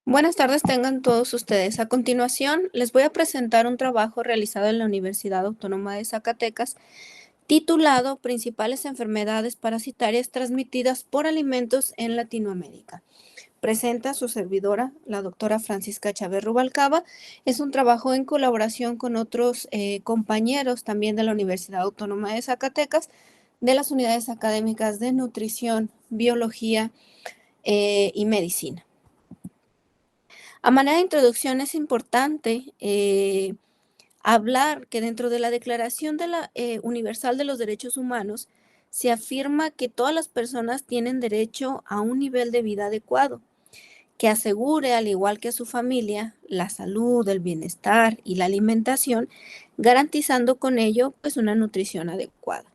Buenas tardes tengan todos ustedes. A continuación, les voy a presentar un trabajo realizado en la Universidad Autónoma de Zacatecas, titulado Principales enfermedades parasitarias transmitidas por alimentos en Latinoamérica. Presenta a su servidora, la doctora Francisca Chávez Rubalcaba. Es un trabajo en colaboración con otros compañeros también de la Universidad Autónoma de Zacatecas, de las unidades académicas de nutrición, biología y medicina. A manera de introducción es importante hablar que dentro de la Declaración Universal de los Derechos Humanos se afirma que todas las personas tienen derecho a un nivel de vida adecuado, que asegure, al igual que a su familia, la salud, el bienestar y la alimentación, garantizando con ello pues una nutrición adecuada.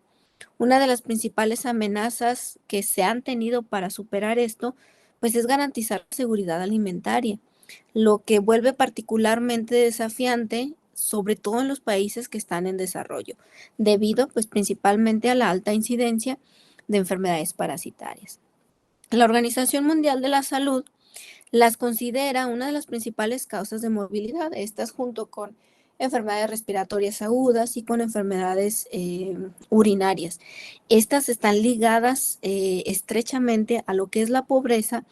Una de las principales amenazas que se han tenido para superar esto, pues es garantizar la seguridad alimentaria, lo que vuelve particularmente desafiante, sobre todo en los países que están en desarrollo, debido pues principalmente a la alta incidencia de enfermedades parasitarias. La Organización Mundial de la Salud las considera una de las principales causas de morbilidad, estas junto con enfermedades respiratorias agudas y con enfermedades urinarias. Estas están ligadas estrechamente a lo que es la pobreza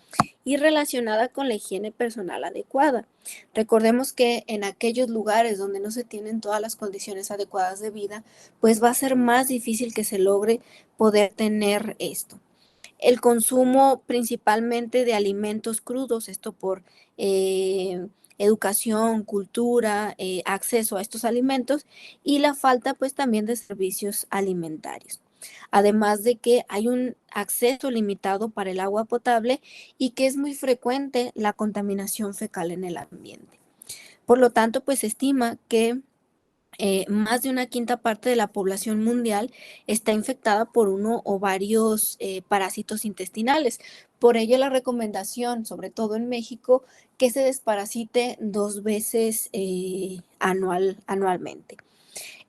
y relacionada con la higiene personal adecuada. Recordemos que en aquellos lugares donde no se tienen todas las condiciones adecuadas de vida, pues va a ser más difícil que se logre poder tener esto. El consumo principalmente de alimentos crudos, esto por educación, cultura, acceso a estos alimentos y la falta pues también de servicios alimentarios. Además de que hay un acceso limitado para el agua potable y que es muy frecuente la contaminación fecal en el ambiente. Por lo tanto, pues se estima que más de una quinta parte de la población mundial está infectada por uno o varios parásitos intestinales. Por ello, la recomendación, sobre todo en México, que se desparasite 2 veces anualmente.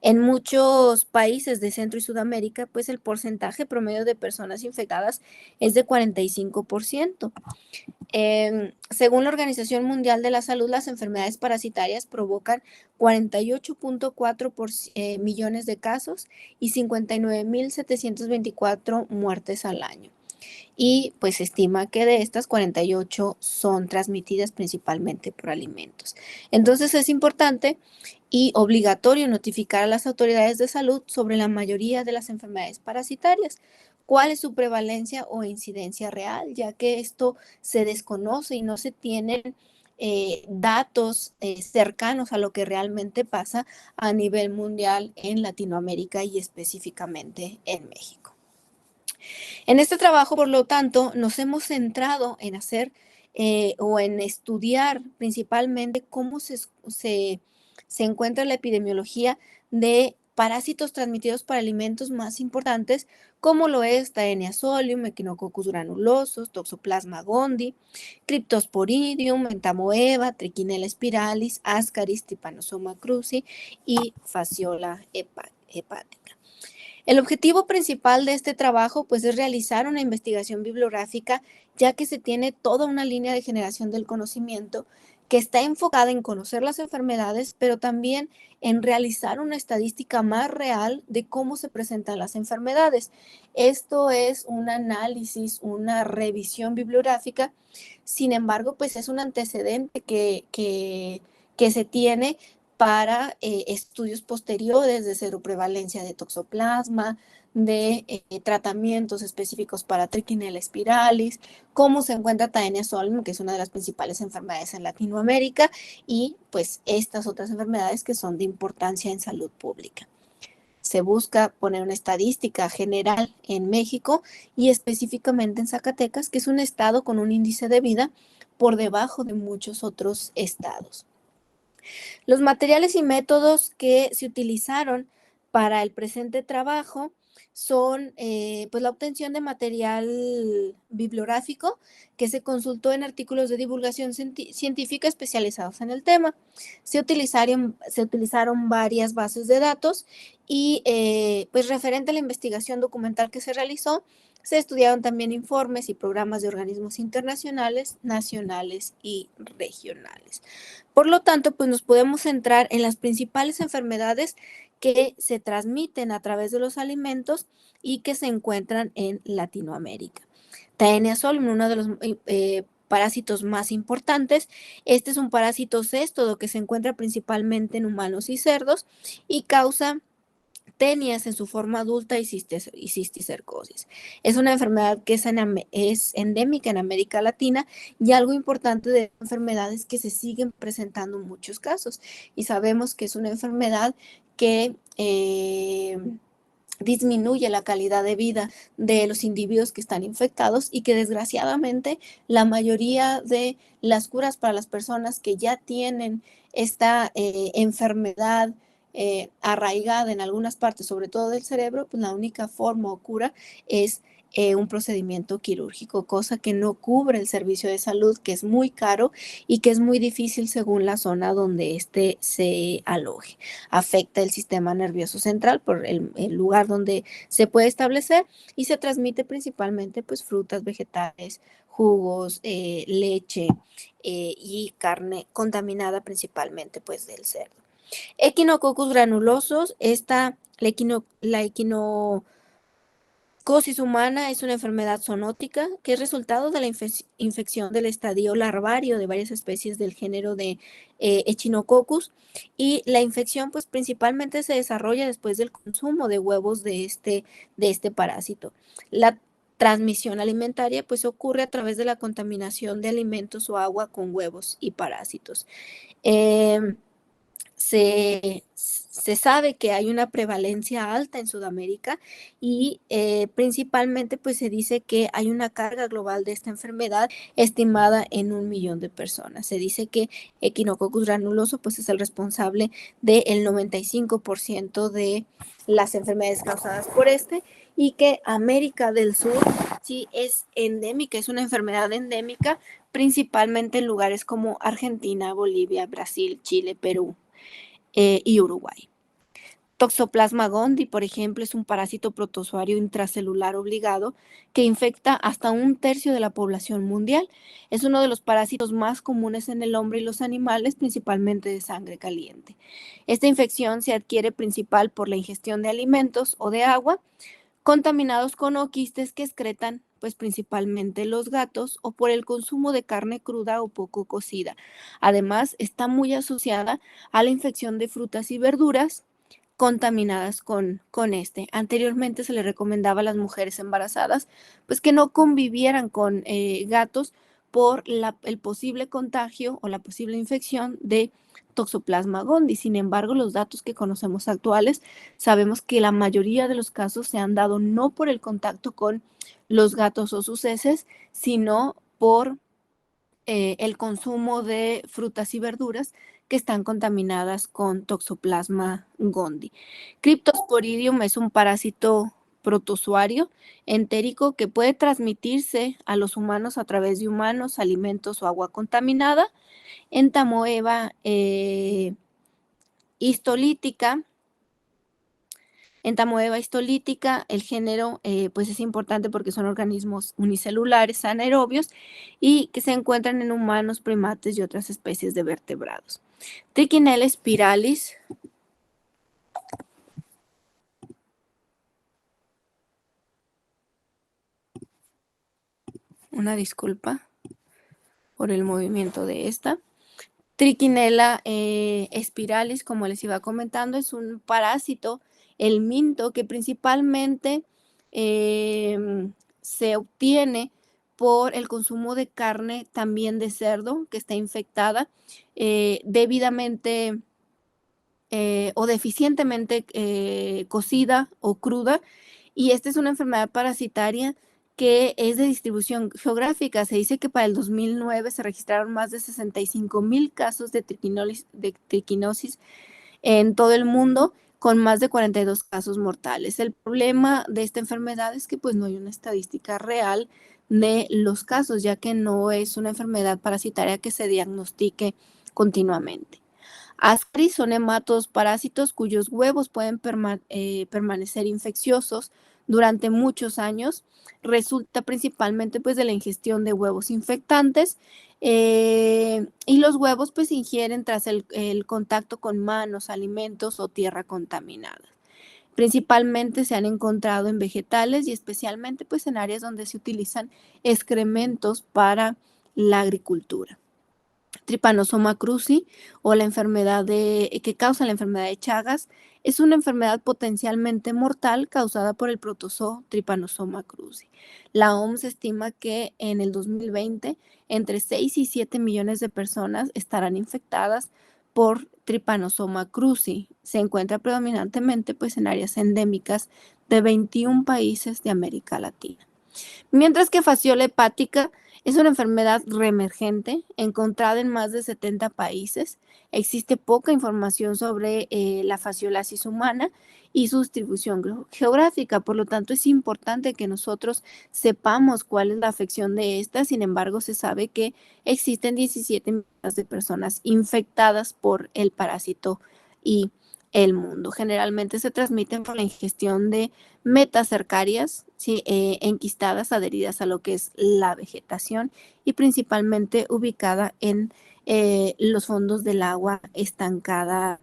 En muchos países de Centro y Sudamérica, pues el porcentaje promedio de personas infectadas es de 45%. Según la Organización Mundial de la Salud, las enfermedades parasitarias provocan 48.4 millones de casos y 59.724 muertes al año. Y pues se estima que de estas 48 son transmitidas principalmente por alimentos. Entonces es importante y obligatorio notificar a las autoridades de salud sobre la mayoría de las enfermedades parasitarias. ¿Cuál es su prevalencia o incidencia real? Ya que esto se desconoce y no se tienen datos cercanos a lo que realmente pasa a nivel mundial en Latinoamérica y específicamente en México. En este trabajo, por lo tanto, nos hemos centrado en hacer o en estudiar principalmente cómo se encuentra la epidemiología de parásitos transmitidos por alimentos más importantes, como lo es Taenia solium, Echinococcus granulosus, Toxoplasma gondii, Cryptosporidium, Entamoeba, Trichinella spiralis, Ascaris, Trypanosoma cruzi y Fasciola hepática. El objetivo principal de este trabajo pues es realizar una investigación bibliográfica, ya que se tiene toda una línea de generación del conocimiento que está enfocada en conocer las enfermedades, pero también en realizar una estadística más real de cómo se presentan las enfermedades. Esto es un análisis, una revisión bibliográfica, sin embargo, pues es un antecedente que se tiene para estudios posteriores de seroprevalencia de toxoplasma, de tratamientos específicos para Trichinella spiralis, cómo se encuentra Taenia solium, que es una de las principales enfermedades en Latinoamérica, y pues estas otras enfermedades que son de importancia en salud pública. Se busca poner una estadística general en México y específicamente en Zacatecas, que es un estado con un índice de vida por debajo de muchos otros estados. Los materiales y métodos que se utilizaron para el presente trabajo son pues la obtención de material bibliográfico que se consultó en artículos de divulgación científica especializados en el tema. Se utilizaron varias bases de datos y pues referente a la investigación documental que se realizó, Se estudiaron también informes y programas de organismos internacionales, nacionales y regionales. Por lo tanto, pues nos podemos centrar en las principales enfermedades que se transmiten a través de los alimentos y que se encuentran en Latinoamérica. Taenia sol, uno de los parásitos más importantes. Este es un parásito céstodo que se encuentra principalmente en humanos y cerdos y causa tenias en su forma adulta y cisticercosis. Es una enfermedad que es endémica en América Latina y algo importante de enfermedades que se siguen presentando en muchos casos. Y sabemos que es una enfermedad que disminuye la calidad de vida de los individuos que están infectados y que desgraciadamente la mayoría de las curas para las personas que ya tienen esta enfermedad arraigada en algunas partes, sobre todo del cerebro, pues la única forma o cura es un procedimiento quirúrgico, cosa que no cubre el servicio de salud, que es muy caro y que es muy difícil según la zona donde éste se aloje. Afecta el sistema nervioso central por el lugar donde se puede establecer y se transmite principalmente pues frutas, vegetales, jugos, leche y carne contaminada principalmente pues del cerdo. Equinococcus granulosos, la equinocosis humana es una enfermedad zoonótica que es resultado de la infección del estadio larvario de varias especies del género de Echinococcus y la infección pues principalmente se desarrolla después del consumo de huevos de este parásito. La transmisión alimentaria pues ocurre a través de la contaminación de alimentos o agua con huevos y parásitos. Eh, se sabe que hay una prevalencia alta en Sudamérica y principalmente pues se dice que hay una carga global de esta enfermedad estimada en 1 millón de personas. Se dice que Echinococcus granuloso pues es el responsable del 95% de las enfermedades causadas por este y que América del Sur sí es endémica, es una enfermedad endémica principalmente en lugares como Argentina, Bolivia, Brasil, Chile, Perú y Uruguay. Toxoplasma gondii, por ejemplo, es un parásito protozoario intracelular obligado que infecta hasta 1/3 de la población mundial. Es uno de los parásitos más comunes en el hombre y los animales, principalmente de sangre caliente. Esta infección se adquiere principal por la ingestión de alimentos o de agua contaminados con oquistes que excretan pues principalmente los gatos o por el consumo de carne cruda o poco cocida. Además, está muy asociada a la infección de frutas y verduras contaminadas con este. Anteriormente se le recomendaba a las mujeres embarazadas pues que no convivieran con gatos por el posible contagio o la posible infección de Toxoplasma gondii. Sin embargo, los datos que conocemos actuales, sabemos que la mayoría de los casos se han dado no por el contacto con los gatos o sus heces, sino por el consumo de frutas y verduras que están contaminadas con Toxoplasma gondii. Cryptosporidium es un parásito protozoario entérico que puede transmitirse a los humanos a través de humanos, alimentos o agua contaminada. Entamoeba histolítica. Entamoeba histolítica, el género pues es importante porque son organismos unicelulares anaerobios y que se encuentran en humanos, primates y otras especies de vertebrados. Trichinella spiralis. Una disculpa por el movimiento de esta. Trichinella spiralis, como les iba comentando, es un parásito, el minto, que principalmente se obtiene por el consumo de carne también de cerdo que está infectada debidamente o deficientemente cocida o cruda. Y esta es una enfermedad parasitaria que es de distribución geográfica. Se dice que para el 2009 se registraron más de 65,000 casos de triquinosis en todo el mundo, con más de 42 casos mortales. El problema de esta enfermedad es que pues no hay una estadística real de los casos, ya que no es una enfermedad parasitaria que se diagnostique continuamente. Ascaris son hematos parásitos cuyos huevos pueden permanecer infecciosos durante muchos años. Resulta principalmente pues de la ingestión de huevos infectantes, y los huevos pues se ingieren tras el contacto con manos, alimentos o tierra contaminada. Principalmente se han encontrado en vegetales y especialmente pues en áreas donde se utilizan excrementos para la agricultura. Trypanosoma cruzi o la enfermedad que causa la enfermedad de Chagas es una enfermedad potencialmente mortal causada por el protozoo Trypanosoma cruzi. La OMS estima que en el 2020 entre 6 y 7 millones de personas estarán infectadas por Trypanosoma cruzi. Se encuentra predominantemente pues, en áreas endémicas de 21 países de América Latina. Mientras que fasciola hepática es una enfermedad reemergente encontrada en más de 70 países. Existe poca información sobre la fasciolasis humana y su distribución geográfica, por lo tanto es importante que nosotros sepamos cuál es la afección de esta. Sin embargo, se sabe que existen 17 millones de personas infectadas por el parásito y el mundo. Generalmente se transmiten por la ingestión de metacercarias, ¿sí? Enquistadas, adheridas a lo que es la vegetación y principalmente ubicada en los fondos del agua estancada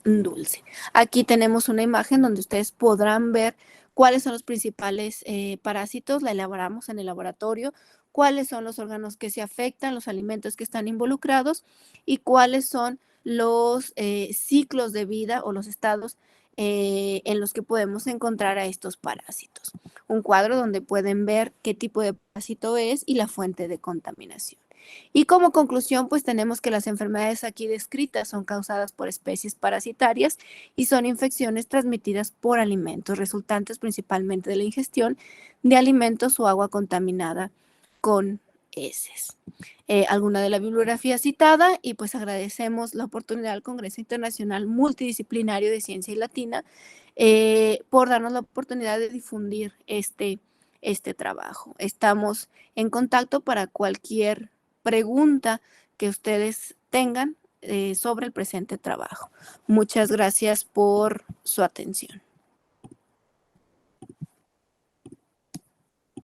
dulce. Aquí tenemos una imagen donde ustedes podrán ver cuáles son los principales parásitos, la elaboramos en el laboratorio, cuáles son los órganos que se afectan, los alimentos que están involucrados y cuáles son los ciclos de vida o los estados en los que podemos encontrar a estos parásitos. Un cuadro donde pueden ver qué tipo de parásito es y la fuente de contaminación. Y como conclusión, pues tenemos que las enfermedades aquí descritas son causadas por especies parasitarias y son infecciones transmitidas por alimentos, resultantes principalmente de la ingestión de alimentos o agua contaminada con heces. Alguna de la bibliografía citada y pues agradecemos la oportunidad al Congreso Internacional Multidisciplinario de Ciencia y Latina por darnos la oportunidad de difundir este trabajo. Estamos en contacto para cualquier pregunta que ustedes tengan sobre el presente trabajo. Muchas gracias por su atención.